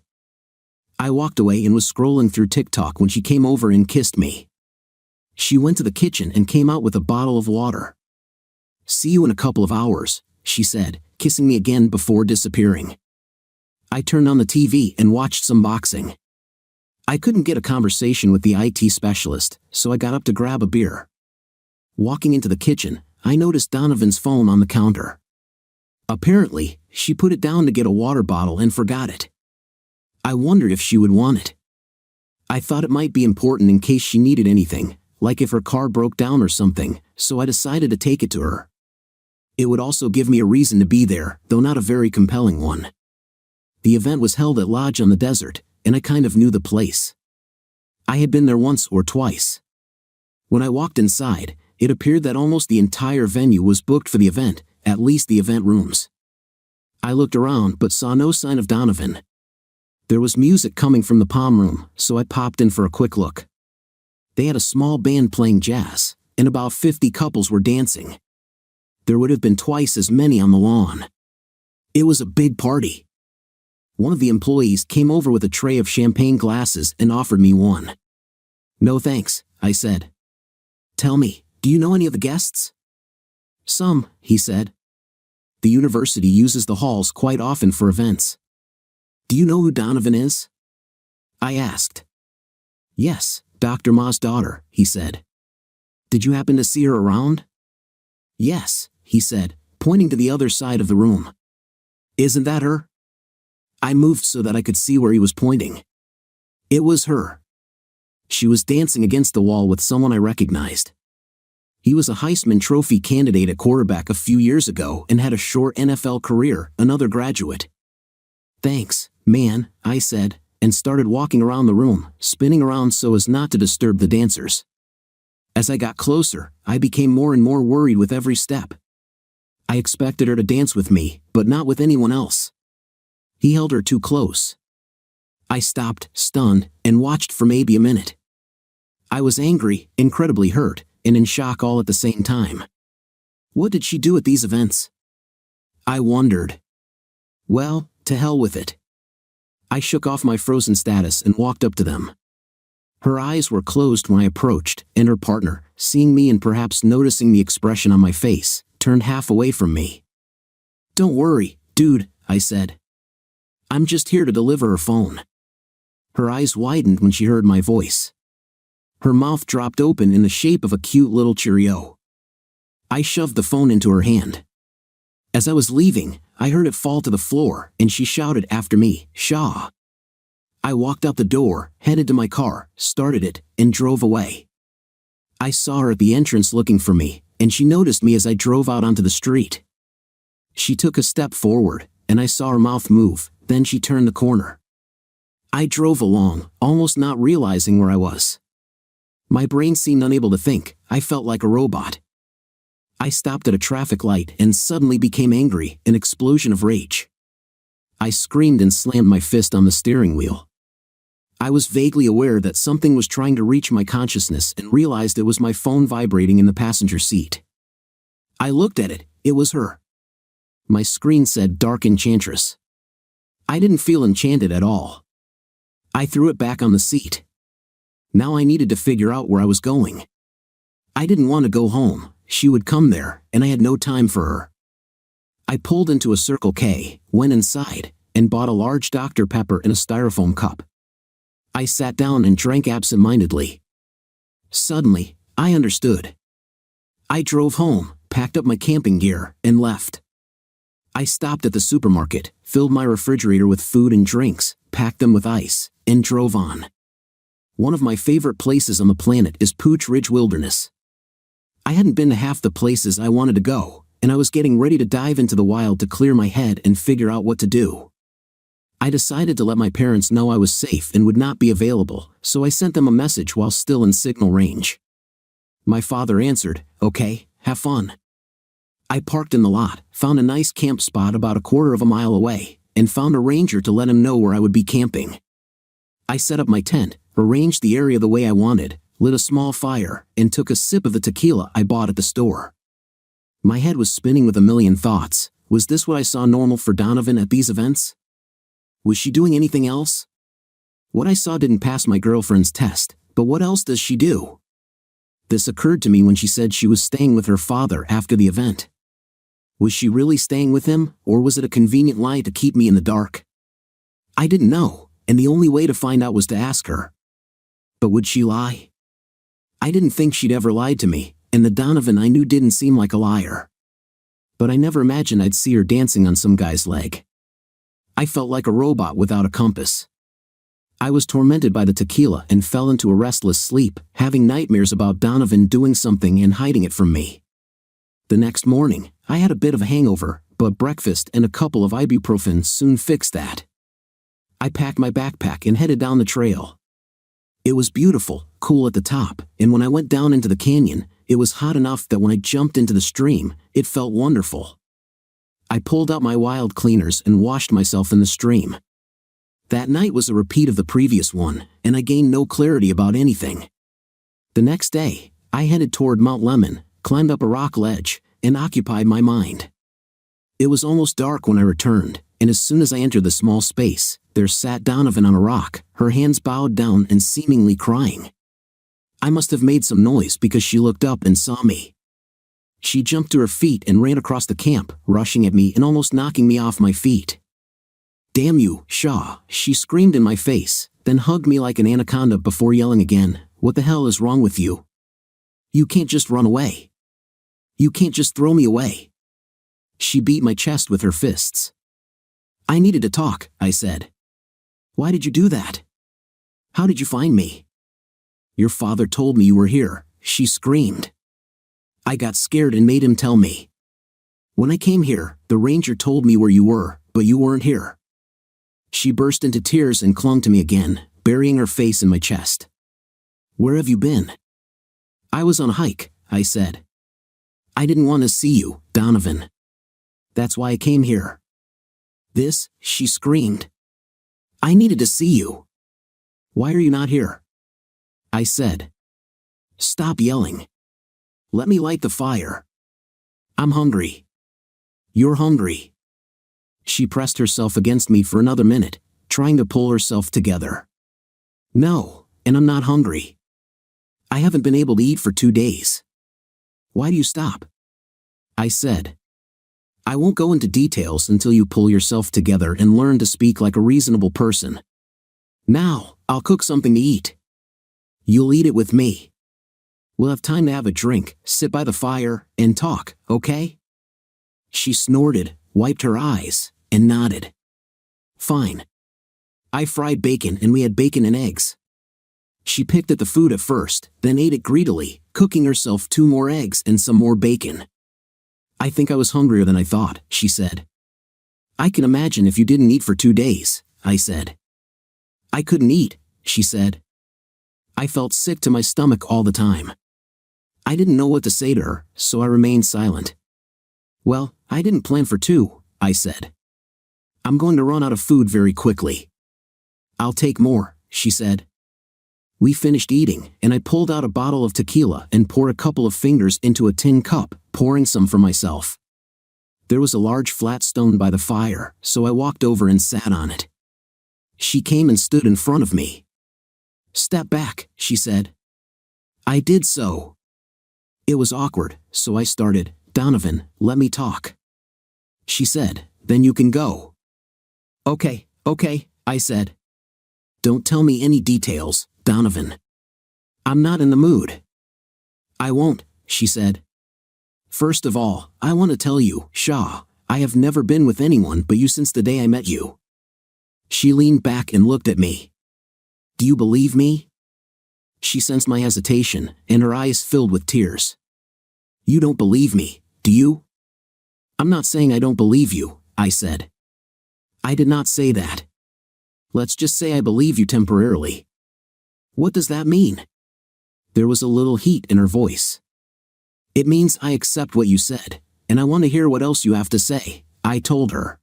I walked away and was scrolling through TikTok when she came over and kissed me. She went to the kitchen and came out with a bottle of water. See you in a couple of hours, she said, kissing me again before disappearing. I turned on the TV and watched some boxing. I couldn't get a conversation with the IT specialist, so I got up to grab a beer. Walking into the kitchen, I noticed Donovan's phone on the counter. Apparently, she put it down to get a water bottle and forgot it. I wondered if she would want it. I thought it might be important in case she needed anything, like if her car broke down or something, so I decided to take it to her. It would also give me a reason to be there, though not a very compelling one. The event was held at Lodge on the Desert, and I kind of knew the place. I had been there once or twice. When I walked inside, it appeared that almost the entire venue was booked for the event, at least the event rooms. I looked around but saw no sign of Donovan. There was music coming from the palm room, so I popped in for a quick look. They had a small band playing jazz, and about 50 couples were dancing. There would have been twice as many on the lawn. It was a big party. One of the employees came over with a tray of champagne glasses and offered me one. No thanks, I said. Tell me, do you know any of the guests? Some, he said. The university uses the halls quite often for events. Do you know who Donovan is? I asked. Yes, Dr. Ma's daughter, he said. Did you happen to see her around? Yes, he said, pointing to the other side of the room. Isn't that her? I moved so that I could see where he was pointing. It was her. She was dancing against the wall with someone I recognized. He was a Heisman Trophy candidate at quarterback a few years ago and had a short NFL career, another graduate. Thanks, man, I said, and started walking around the room, spinning around so as not to disturb the dancers. As I got closer, I became more and more worried with every step. I expected her to dance with me, but not with anyone else. He held her too close. I stopped, stunned, and watched for maybe a minute. I was angry, incredibly hurt, and in shock all at the same time. What did she do at these events? I wondered. Well, to hell with it. I shook off my frozen status and walked up to them. Her eyes were closed when I approached, and her partner, seeing me and perhaps noticing the expression on my face, turned half away from me. Don't worry, dude, I said. I'm just here to deliver her phone. Her eyes widened when she heard my voice. Her mouth dropped open in the shape of a cute little Cheerio. I shoved the phone into her hand. As I was leaving, I heard it fall to the floor, and she shouted after me, Shaw. I walked out the door, headed to my car, started it, and drove away. I saw her at the entrance looking for me, and she noticed me as I drove out onto the street. She took a step forward, and I saw her mouth move, then she turned the corner. I drove along, almost not realizing where I was. My brain seemed unable to think. I felt like a robot. I stopped at a traffic light and suddenly became angry, an explosion of rage. I screamed and slammed my fist on the steering wheel. I was vaguely aware that something was trying to reach my consciousness and realized it was my phone vibrating in the passenger seat. I looked at it. It was her. My screen said Dark Enchantress. I didn't feel enchanted at all. I threw it back on the seat. Now I needed to figure out where I was going. I didn't want to go home. She would come there, and I had no time for her. I pulled into a Circle K, went inside, and bought a large Dr. Pepper in a styrofoam cup. I sat down and drank absent-mindedly. Suddenly, I understood. I drove home, packed up my camping gear, and left. I stopped at the supermarket, filled my refrigerator with food and drinks, packed them with ice, and drove on. One of my favorite places on the planet is Pooch Ridge Wilderness. I hadn't been to half the places I wanted to go, and I was getting ready to dive into the wild to clear my head and figure out what to do. I decided to let my parents know I was safe and would not be available, so I sent them a message while still in signal range. My father answered, "Okay, have fun." I parked in the lot, found a nice camp spot about a quarter of a mile away, and found a ranger to let him know where I would be camping. I set up my tent, arranged the area the way I wanted, lit a small fire, and took a sip of the tequila I bought at the store. My head was spinning with a million thoughts. Was this what I saw normal for Donovan at these events? Was she doing anything else? What I saw didn't pass my girlfriend's test, but what else does she do? This occurred to me when she said she was staying with her father after the event. Was she really staying with him, or was it a convenient lie to keep me in the dark? I didn't know, and the only way to find out was to ask her. But would she lie? I didn't think she'd ever lied to me, and the Donovan I knew didn't seem like a liar. But I never imagined I'd see her dancing on some guy's leg. I felt like a robot without a compass. I was tormented by the tequila and fell into a restless sleep, having nightmares about Donovan doing something and hiding it from me. The next morning, I had a bit of a hangover, but breakfast and a couple of ibuprofen soon fixed that. I packed my backpack and headed down the trail. It was beautiful, cool at the top, and when I went down into the canyon, it was hot enough that when I jumped into the stream, it felt wonderful. I pulled out my wild cleaners and washed myself in the stream. That night was a repeat of the previous one, and I gained no clarity about anything. The next day, I headed toward Mount Lemon, climbed up a rock ledge, and occupied my mind. It was almost dark when I returned, and as soon as I entered the small space, there sat Donovan on a rock, her hands bowed down and seemingly crying. I must have made some noise because she looked up and saw me. She jumped to her feet and ran across the camp, rushing at me and almost knocking me off my feet. "Damn you, Shaw," she screamed in my face, then hugged me like an anaconda before yelling again, "What the hell is wrong with you? You can't just run away. You can't just throw me away." She beat my chest with her fists. "I needed to talk," I said. "Why did you do that? How did you find me?" "Your father told me you were here," she screamed. I got scared and made him tell me. "When I came here, the ranger told me where you were, but you weren't here." She burst into tears and clung to me again, burying her face in my chest. "Where have you been?" "I was on a hike," I said. "I didn't want to see you, Donovan. That's why I came here." "This," she screamed. "I needed to see you." "Why are you not here?" I said. "Stop yelling. Let me light the fire. I'm hungry." "You're hungry." She pressed herself against me for another minute, trying to pull herself together. "No, and I'm not hungry. I haven't been able to eat for 2 days." "Why do you stop?" I said. "I won't go into details until you pull yourself together and learn to speak like a reasonable person. Now, I'll cook something to eat. You'll eat it with me. We'll have time to have a drink, sit by the fire, and talk, okay?" She snorted, wiped her eyes, and nodded. "Fine." I fried bacon and we had bacon and eggs. She picked at the food at first, then ate it greedily, cooking herself 2 more eggs and some more bacon. "I think I was hungrier than I thought," she said. "I can imagine if you didn't eat for 2 days," I said. "I couldn't eat," she said. I felt sick to my stomach all the time. I didn't know what to say to her, so I remained silent. "Well, I didn't plan for 2, I said. "I'm going to run out of food very quickly." "I'll take more," she said. We finished eating, and I pulled out a bottle of tequila and poured a couple of fingers into a tin cup, pouring some for myself. There was a large flat stone by the fire, so I walked over and sat on it. She came and stood in front of me. "Step back," she said. I did so. It was awkward, so I started, "Donovan, let me talk." She said, "Then you can go." Okay, I said. "Don't tell me any details, Donovan. I'm not in the mood." "I won't," she said. "First of all, I want to tell you, Shaw, I have never been with anyone but you since the day I met you." She leaned back and looked at me. "Do you believe me?" She sensed my hesitation, and her eyes filled with tears. "You don't believe me, do you?" "I'm not saying I don't believe you," I said. "I did not say that. Let's just say I believe you temporarily." "What does that mean?" There was a little heat in her voice. "It means I accept what you said, and I want to hear what else you have to say," I told her.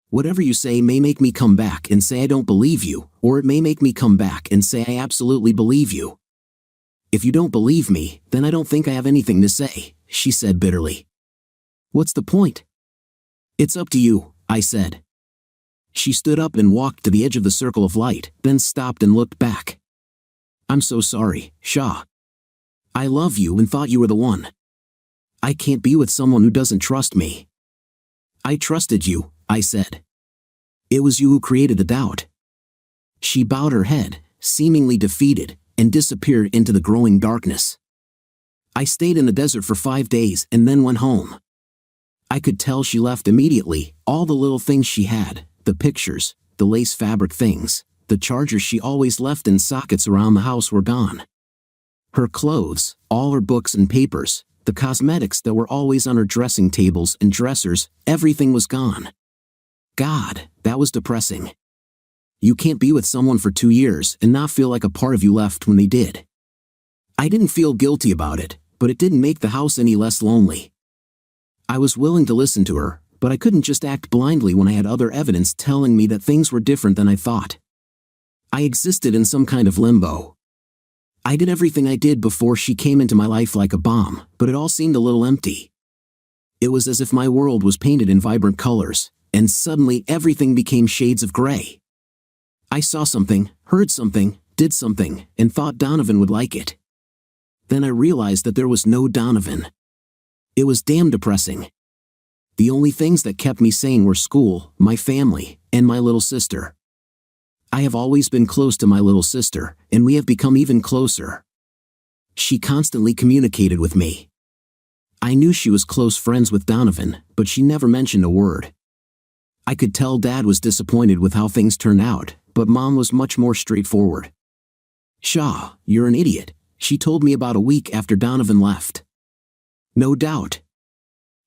"Whatever you say may make me come back and say I don't believe you, or it may make me come back and say I absolutely believe you." "If you don't believe me, then I don't think I have anything to say," she said bitterly. "What's the point?" "It's up to you," I said. She stood up and walked to the edge of the circle of light, then stopped and looked back. "I'm so sorry, Shaw. I love you and thought you were the one. I can't be with someone who doesn't trust me." "I trusted you," I said. "It was you who created the doubt." She bowed her head, seemingly defeated, and disappeared into the growing darkness. I stayed in the desert for 5 days and then went home. I could tell she left immediately. All the little things she had, the pictures, the lace fabric things, the chargers she always left in sockets around the house were gone. Her clothes, all her books and papers, the cosmetics that were always on her dressing tables and dressers, everything was gone. God, that was depressing. You can't be with someone for 2 years and not feel like a part of you left when they did. I didn't feel guilty about it, but it didn't make the house any less lonely. I was willing to listen to her, but I couldn't just act blindly when I had other evidence telling me that things were different than I thought. I existed in some kind of limbo. I did everything I did before she came into my life like a bomb, but it all seemed a little empty. It was as if my world was painted in vibrant colors, and suddenly everything became shades of gray. I saw something, heard something, did something, and thought Donovan would like it. Then I realized that there was no Donovan. It was damn depressing. The only things that kept me sane were school, my family, and my little sister. I have always been close to my little sister, and we have become even closer. She constantly communicated with me. I knew she was close friends with Donovan, but she never mentioned a word. I could tell Dad was disappointed with how things turned out, but Mom was much more straightforward. "Shaw, you're an idiot," she told me about a week after Donovan left. "No doubt.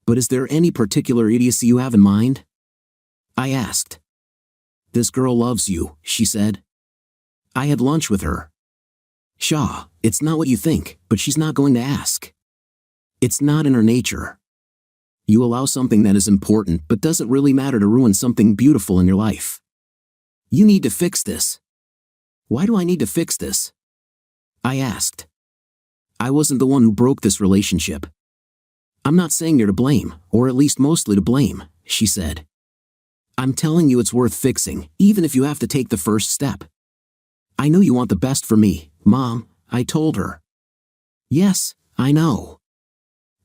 But is there any particular idiocy you have in mind?" I asked. "This girl loves you," she said. "I had lunch with her." "Shaw, it's not what you think, but she's not going to ask. It's not in her nature. You allow something that is important but doesn't really matter to ruin something beautiful in your life. You need to fix this." "Why do I need to fix this?" I asked. "I wasn't the one who broke this relationship." "I'm not saying you're to blame, or at least mostly to blame," she said. "I'm telling you it's worth fixing, even if you have to take the first step. I know you want the best for me, Mom," I told her. "Yes, I know.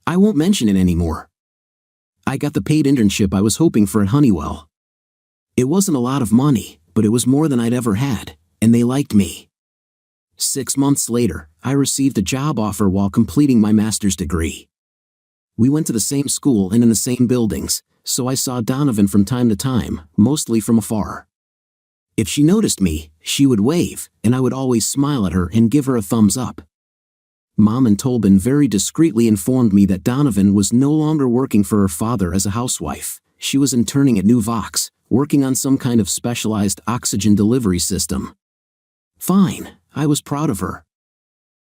I won't mention it anymore. I got the paid internship I was hoping for at Honeywell. It wasn't a lot of money, but it was more than I'd ever had, and they liked me. 6 months later, I received a job offer while completing my master's degree. We went to the same school and in the same buildings, so I saw Donovan from time to time, mostly from afar. If she noticed me, she would wave, and I would always smile at her and give her a thumbs up. Mom and Tobin very discreetly informed me that Donovan was no longer working for her father as a housewife. She was interning at New Vox, working on some kind of specialized oxygen delivery system. Fine, I was proud of her.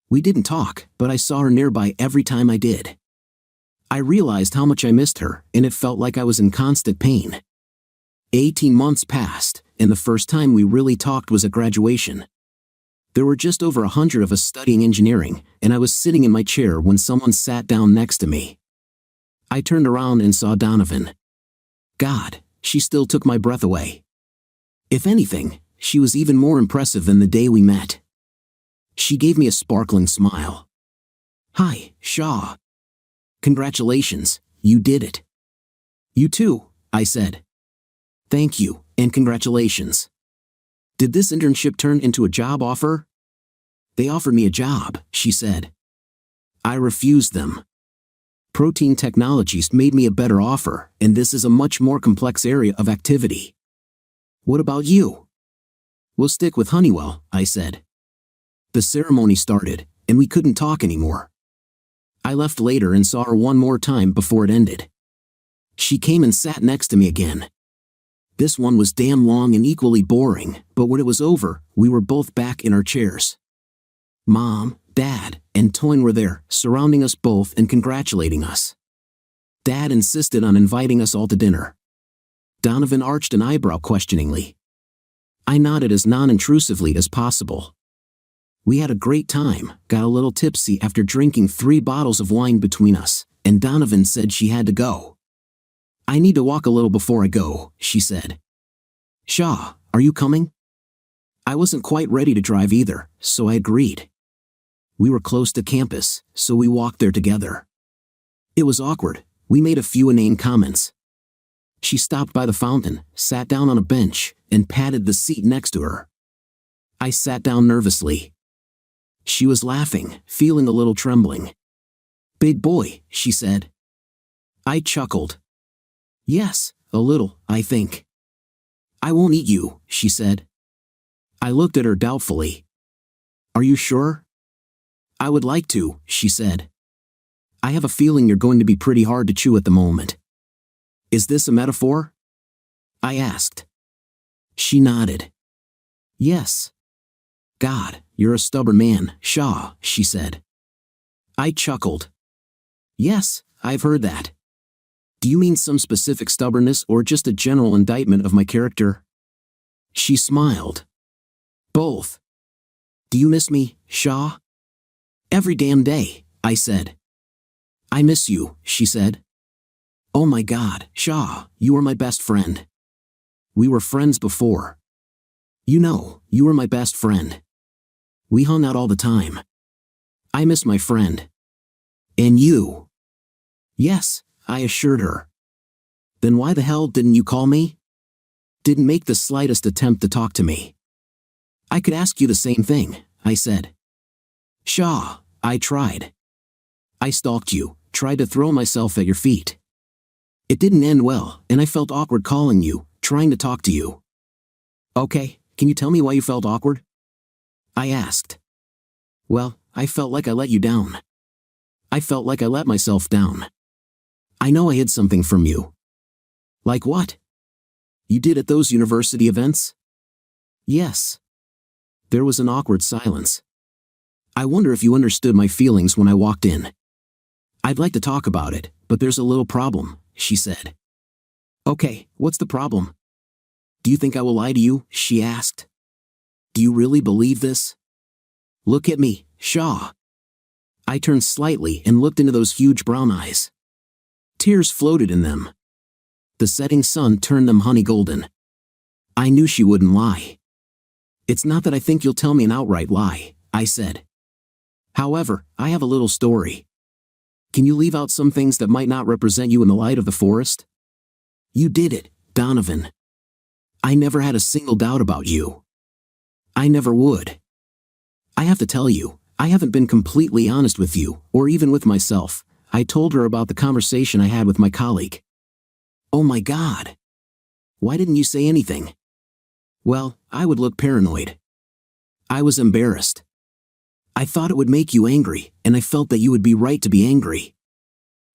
We didn't talk, but I saw her nearby every time I did. I realized how much I missed her, and it felt like I was in constant pain. 18 months passed, and the first time we really talked was at graduation. There were just over 100 of us studying engineering, and I was sitting in my chair when someone sat down next to me. I turned around and saw Donovan. God, she still took my breath away. If anything, she was even more impressive than the day we met. She gave me a sparkling smile. Hi, Shaw. Congratulations, you did it. You too, I said. Thank you, and congratulations. Did this internship turn into a job offer? They offered me a job, she said. I refused them. Protein Technologies made me a better offer, and this is a much more complex area of activity. What about you? We'll stick with Honeywell, I said. The ceremony started, and we couldn't talk anymore. I left later and saw her one more time before it ended. She came and sat next to me again. This one was damn long and equally boring, but when it was over, we were both back in our chairs. Mom, Dad, and Toyn were there, surrounding us both and congratulating us. Dad insisted on inviting us all to dinner. Donovan arched an eyebrow questioningly. I nodded as non-intrusively as possible. We had a great time, got a little tipsy after drinking 3 bottles of wine between us, and Donovan said she had to go. I need to walk a little before I go, she said. Shaw, are you coming? I wasn't quite ready to drive either, so I agreed. We were close to campus, so we walked there together. It was awkward. We made a few inane comments. She stopped by the fountain, sat down on a bench, and patted the seat next to her. I sat down nervously. She was laughing, feeling a little trembling. Big boy, she said. I chuckled. Yes, a little, I think. I won't eat you, she said. I looked at her doubtfully. Are you sure? I would like to, she said. I have a feeling you're going to be pretty hard to chew at the moment. Is this a metaphor? I asked. She nodded. Yes. God, you're a stubborn man, Shaw, she said. I chuckled. Yes, I've heard that. Do you mean some specific stubbornness or just a general indictment of my character? She smiled. Both. Do you miss me, Shaw? Every damn day, I said. I miss you, she said. Oh my God, Shaw, you are my best friend. We were friends before. You know, you were my best friend. We hung out all the time. I miss my friend. And you? Yes, I assured her. Then why the hell didn't you call me? Didn't make the slightest attempt to talk to me. I could ask you the same thing, I said. Shaw, I tried. I stalked you, tried to throw myself at your feet. It didn't end well, and I felt awkward calling you, trying to talk to you. Okay, can you tell me why you felt awkward? I asked. Well, I felt like I let you down. I felt like I let myself down. I know I hid something from you. Like what? You did at those university events? Yes. There was an awkward silence. I wonder if you understood my feelings when I walked in. I'd like to talk about it, but there's a little problem, she said. Okay, what's the problem? Do you think I will lie to you? She asked. Do you really believe this? Look at me, Shaw. I turned slightly and looked into those huge brown eyes. Tears floated in them. The setting sun turned them honey golden. I knew she wouldn't lie. It's not that I think you'll tell me an outright lie, I said. However, I have a little story. Can you leave out some things that might not represent you in the light of the forest? You did it, Donovan. I never had a single doubt about you. I never would. I have to tell you, I haven't been completely honest with you, or even with myself. I told her about the conversation I had with my colleague. Oh my God. Why didn't you say anything? Well, I would look paranoid. I was embarrassed. I thought it would make you angry, and I felt that you would be right to be angry.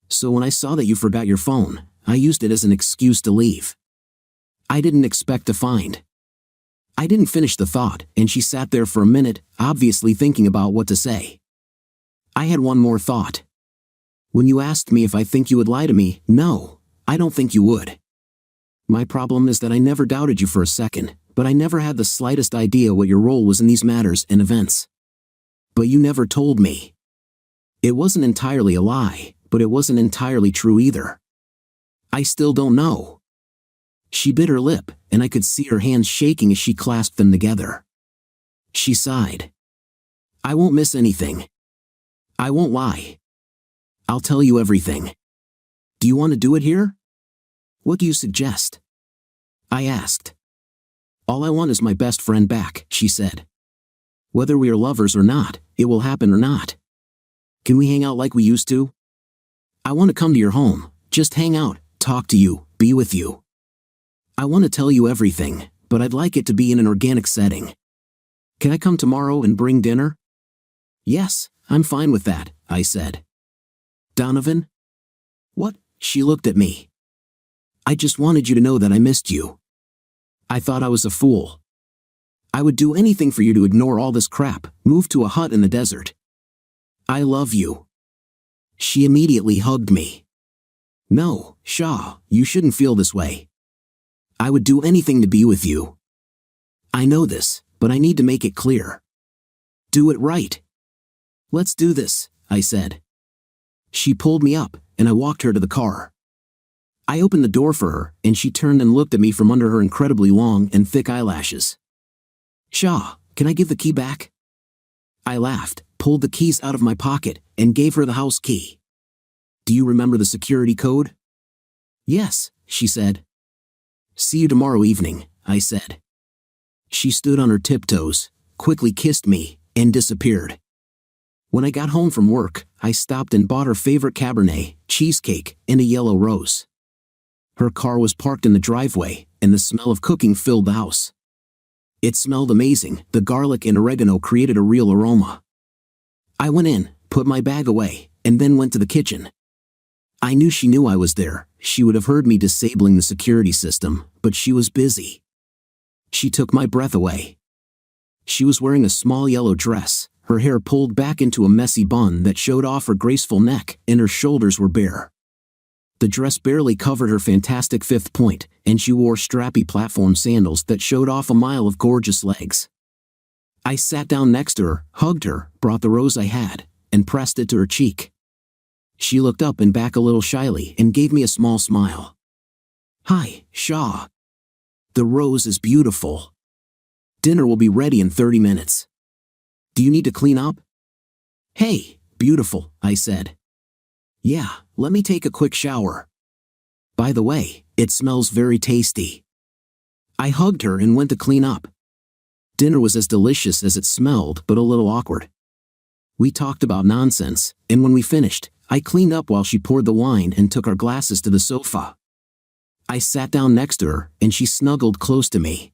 So when I saw that you forgot your phone, I used it as an excuse to leave. I didn't expect to find. I didn't finish the thought, and she sat there for a minute, obviously thinking about what to say. I had one more thought. When you asked me if I think you would lie to me, no, I don't think you would. My problem is that I never doubted you for a second, but I never had the slightest idea what your role was in these matters and events. But you never told me. It wasn't entirely a lie, but it wasn't entirely true either. I still don't know. She bit her lip, and I could see her hands shaking as she clasped them together. She sighed. I won't miss anything. I won't lie. I'll tell you everything. Do you want to do it here? What do you suggest? I asked. All I want is my best friend back, she said. Whether we are lovers or not, it will happen or not. Can we hang out like we used to? I want to come to your home, just hang out, talk to you, be with you. I want to tell you everything, but I'd like it to be in an organic setting. Can I come tomorrow and bring dinner? Yes, I'm fine with that, I said. Donovan? What? She looked at me. I just wanted you to know that I missed you. I thought I was a fool. I would do anything for you to ignore all this crap, move to a hut in the desert. I love you. She immediately hugged me. No, Shaw, you shouldn't feel this way. I would do anything to be with you. I know this, but I need to make it clear. Do it right. Let's do this, I said. She pulled me up, and I walked her to the car. I opened the door for her, and she turned and looked at me from under her incredibly long and thick eyelashes. Shaw, can I give the key back? I laughed, pulled the keys out of my pocket, and gave her the house key. Do you remember the security code? Yes, she said. See you tomorrow evening, I said. She stood on her tiptoes, quickly kissed me, and disappeared. When I got home from work, I stopped and bought her favorite Cabernet, cheesecake, and a yellow rose. Her car was parked in the driveway, and the smell of cooking filled the house. It smelled amazing. The garlic and oregano created a real aroma. I went in, put my bag away, and then went to the kitchen. I knew she knew I was there. She would have heard me disabling the security system, but she was busy. She took my breath away. She was wearing a small yellow dress, her hair pulled back into a messy bun that showed off her graceful neck, and her shoulders were bare. The dress barely covered her fantastic fifth point, and she wore strappy platform sandals that showed off a mile of gorgeous legs. I sat down next to her, hugged her, brought the rose I had, and pressed it to her cheek. She looked up and back a little shyly and gave me a small smile. Hi, Shaw. The rose is beautiful. Dinner will be ready in 30 minutes. Do you need to clean up? Hey, beautiful, I said. Yeah, let me take a quick shower. By the way, it smells very tasty. I hugged her and went to clean up. Dinner was as delicious as it smelled, but a little awkward. We talked about nonsense, and when we finished, I cleaned up while she poured the wine and took our glasses to the sofa. I sat down next to her, and she snuggled close to me.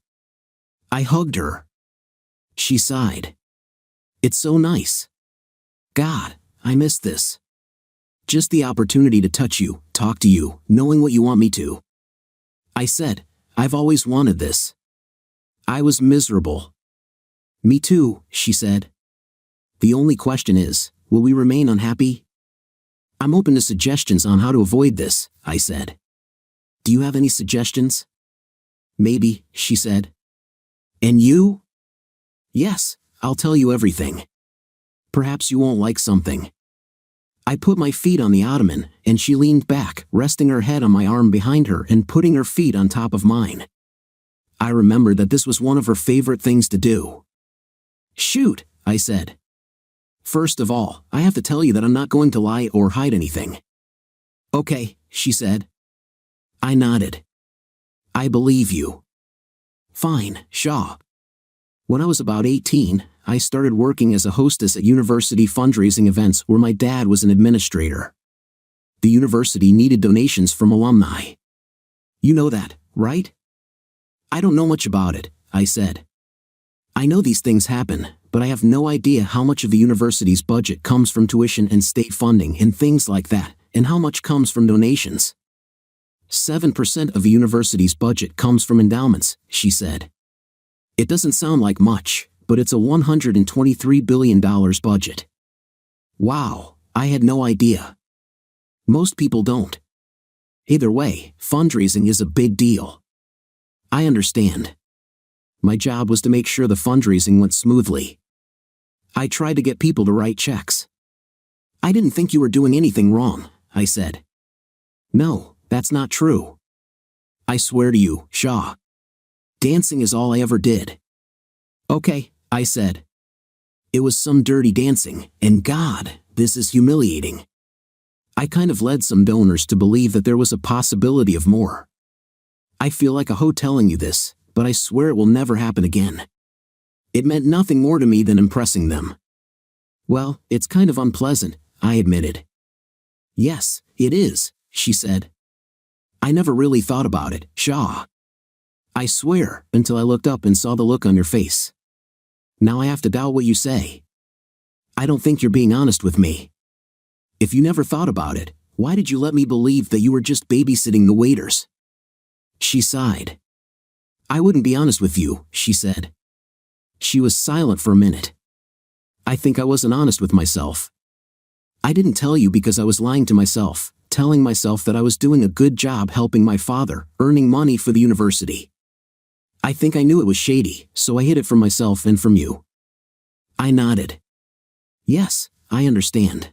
I hugged her. She sighed. It's so nice. God, I miss this. Just the opportunity to touch you, talk to you, knowing what you want me to. I said, I've always wanted this. I was miserable. Me too, she said. The only question is, will we remain unhappy? I'm open to suggestions on how to avoid this, I said. Do you have any suggestions? Maybe, she said. And you? Yes, I'll tell you everything. Perhaps you won't like something. I put my feet on the ottoman, and she leaned back, resting her head on my arm behind her and putting her feet on top of mine. I remembered that this was one of her favorite things to do. Shoot, I said. First of all, I have to tell you that I'm not going to lie or hide anything. Okay, she said. I nodded. I believe you. Fine, Shaw. When I was about 18, I started working as a hostess at university fundraising events where my dad was an administrator. The university needed donations from alumni. You know that, right? I don't know much about it, I said. I know these things happen, but I have no idea how much of the university's budget comes from tuition and state funding and things like that, and how much comes from donations. 7% of the university's budget comes from endowments, she said. It doesn't sound like much, but it's a $123 billion budget. Wow, I had no idea. Most people don't. Either way, fundraising is a big deal. I understand. My job was to make sure the fundraising went smoothly. I tried to get people to write checks. I didn't think you were doing anything wrong, I said. No, that's not true. I swear to you, Shaw. Dancing is all I ever did. Okay, I said. It was some dirty dancing, and God, this is humiliating. I kind of led some donors to believe that there was a possibility of more. I feel like a hoe telling you this, but I swear it will never happen again. It meant nothing more to me than impressing them. Well, it's kind of unpleasant, I admitted. Yes, it is, she said. I never really thought about it, Shaw. I swear, until I looked up and saw the look on your face. Now I have to doubt what you say. I don't think you're being honest with me. If you never thought about it, why did you let me believe that you were just babysitting the waiters? She sighed. I wouldn't be honest with you, she said. She was silent for a minute. I think I wasn't honest with myself. I didn't tell you because I was lying to myself, telling myself that I was doing a good job helping my father, earning money for the university. I think I knew it was shady, so I hid it from myself and from you. I nodded. Yes, I understand.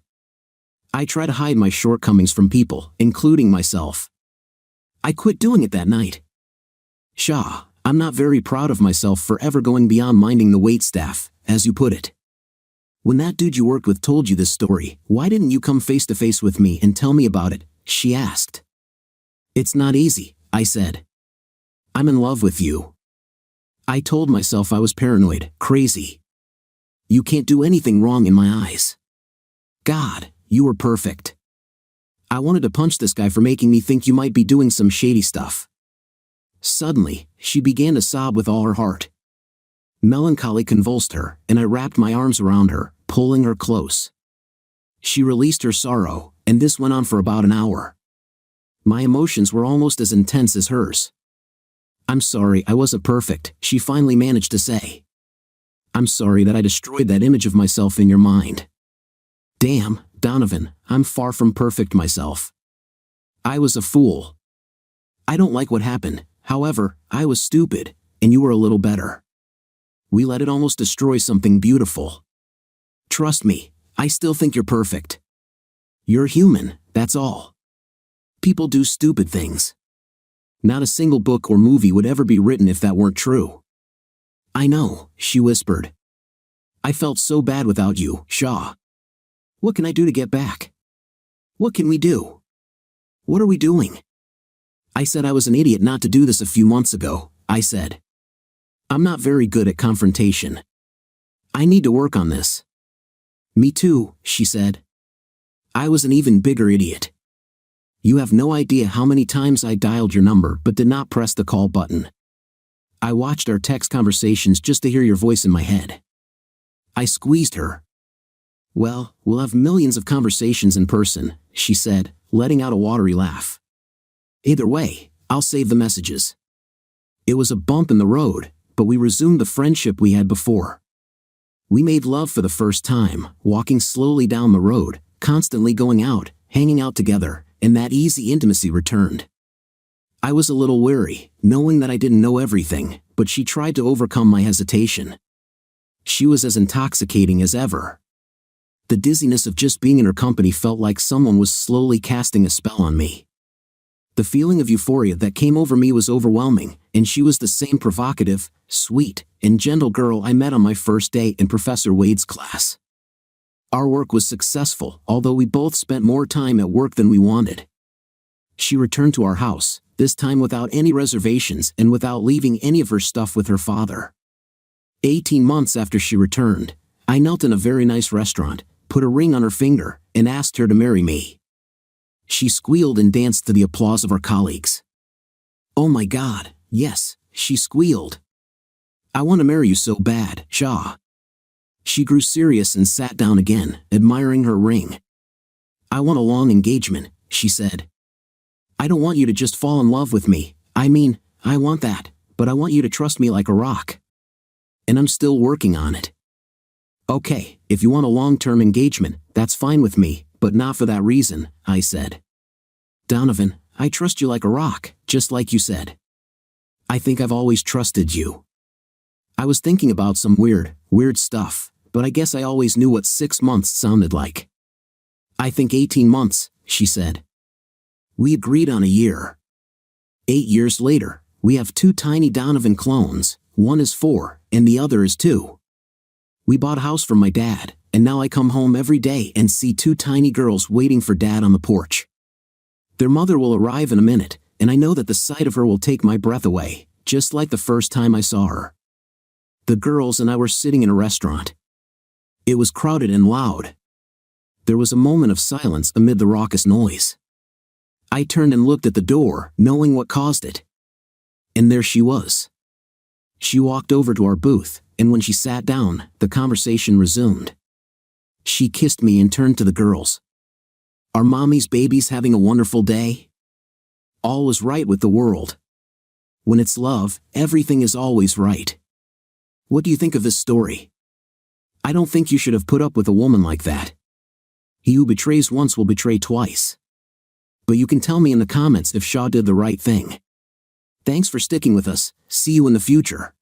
I try to hide my shortcomings from people, including myself. I quit doing it that night. Shaw, I'm not very proud of myself for ever going beyond minding the waitstaff, as you put it. When that dude you worked with told you this story, why didn't you come face to face with me and tell me about it? She asked. It's not easy, I said. I'm in love with you. I told myself I was paranoid, crazy. You can't do anything wrong in my eyes. God, you were perfect. I wanted to punch this guy for making me think you might be doing some shady stuff. Suddenly, she began to sob with all her heart. Melancholy convulsed her, and I wrapped my arms around her, pulling her close. She released her sorrow, and this went on for about an hour. My emotions were almost as intense as hers. I'm sorry I wasn't perfect, she finally managed to say. I'm sorry that I destroyed that image of myself in your mind. Damn, Donovan, I'm far from perfect myself. I was a fool. I don't like what happened, however, I was stupid, and you were a little better. We let it almost destroy something beautiful. Trust me, I still think you're perfect. You're human, that's all. People do stupid things. Not a single book or movie would ever be written if that weren't true. I know, she whispered. I felt so bad without you, Shaw. What can I do to get back? What can we do? What are we doing? I said I was an idiot not to do this a few months ago, I said. I'm not very good at confrontation. I need to work on this. Me too, she said. I was an even bigger idiot. You have no idea how many times I dialed your number but did not press the call button. I watched our text conversations just to hear your voice in my head. I squeezed her. Well, we'll have millions of conversations in person, she said, letting out a watery laugh. Either way, I'll save the messages. It was a bump in the road, but we resumed the friendship we had before. We made love for the first time, walking slowly down the road, constantly going out, hanging out together, and that easy intimacy returned. I was a little weary, knowing that I didn't know everything, but she tried to overcome my hesitation. She was as intoxicating as ever. The dizziness of just being in her company felt like someone was slowly casting a spell on me. The feeling of euphoria that came over me was overwhelming, and she was the same provocative, sweet, and gentle girl I met on my first day in Professor Wade's class. Our work was successful, although we both spent more time at work than we wanted. She returned to our house, this time without any reservations and without leaving any of her stuff with her father. 18 months after she returned, I knelt in a very nice restaurant, put a ring on her finger, and asked her to marry me. She squealed and danced to the applause of our colleagues. Oh my God, yes, she squealed. I want to marry you so bad, Shaw. She grew serious and sat down again, admiring her ring. I want a long engagement, she said. I don't want you to just fall in love with me. I mean, I want that, but I want you to trust me like a rock. And I'm still working on it. Okay, if you want a long-term engagement, that's fine with me, but not for that reason, I said. Donovan, I trust you like a rock, just like you said. I think I've always trusted you. I was thinking about some weird stuff, but I guess I always knew what 6 months sounded like. I think 18 months, she said. We agreed on a year. 8 years later, we have 2 tiny Donovan clones, one is 4, and the other is 2. We bought a house from my dad, and now I come home every day and see 2 tiny girls waiting for Dad on the porch. Their mother will arrive in a minute, and I know that the sight of her will take my breath away, just like the first time I saw her. The girls and I were sitting in a restaurant. It was crowded and loud. There was a moment of silence amid the raucous noise. I turned and looked at the door, knowing what caused it. And there she was. She walked over to our booth, and when she sat down, the conversation resumed. She kissed me and turned to the girls. Are mommy's babies having a wonderful day? All was right with the world. When it's love, everything is always right. What do you think of this story? I don't think you should have put up with a woman like that. He who betrays once will betray twice. But you can tell me in the comments if Shaw did the right thing. Thanks for sticking with us. See you in the future.